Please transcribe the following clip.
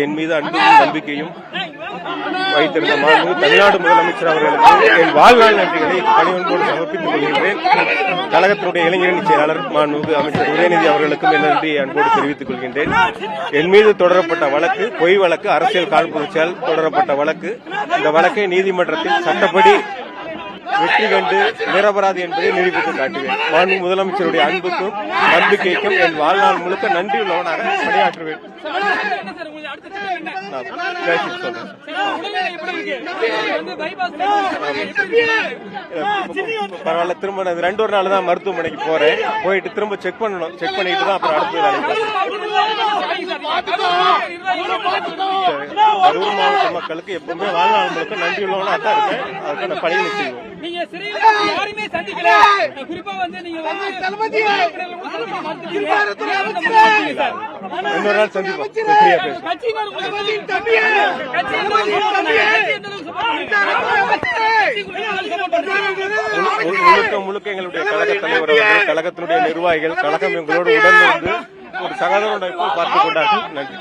என் மீது அன்பும் நம்பிக்கையும் வைத்திருந்த மாண்பு தமிழ்நாடு முதலமைச்சர் அவர்களுக்கு என் வாழ்நாள் நன்றிகளை பணிவன்போடு சமர்ப்பித்துக் கொள்கின்றேன். கழகத்தினுடைய இளைஞரணி செயலாளர் மாண்பு அமைச்சர் உதயநிதி அவர்களுக்கும் என் நன்றியை அன்போடு தெரிவித்துக் கொள்கின்றேன். என் மீது தொடரப்பட்ட வழக்கு பொய் வழக்கு, அரசியல் காழ்ப்புணர்ச்சியால் தொடரப்பட்ட வழக்கு. இந்த வழக்கை நீதிமன்றத்தில் சட்டப்படி வெற்றி கண்டு நிரபராதி என்பதை நிரூபித்து காட்டுவேன். மாண்பு முதலமைச்சருடைய அன்புக்கும் நம்பிக்கைக்கும் என் வாழ்நாள் முழுக்க நன்றி உள்ளவனாக பணியாற்றுவேன். பரவாயில்ல, திரும்ப 2 நாள் தான் மருத்துவமனைக்கு போறேன். போயிட்டு திரும்ப செக் பண்ணணும். செக் பண்ணிட்டு தான் அப்புறம் அடுத்த வேலைக்கு. கரூர் மாவட்ட மக்களுக்கு எப்பவுமே வாழ்நாள் முழுக்க நன்றி உள்ளவனா தான் இருக்கேன். அதுக்கான பணிகளை செய்வோம். இன்னொரு நாள் சந்திப்போம். முழுக்க எங்களுடைய கழக தலைவர் அவர்கள், கழகத்தினுடைய நிர்வாகிகள், கழகம் எங்களோடு உடன் இருந்து ஒரு சகோதரனை பார்த்துக் கொண்டார்கள். நன்றி.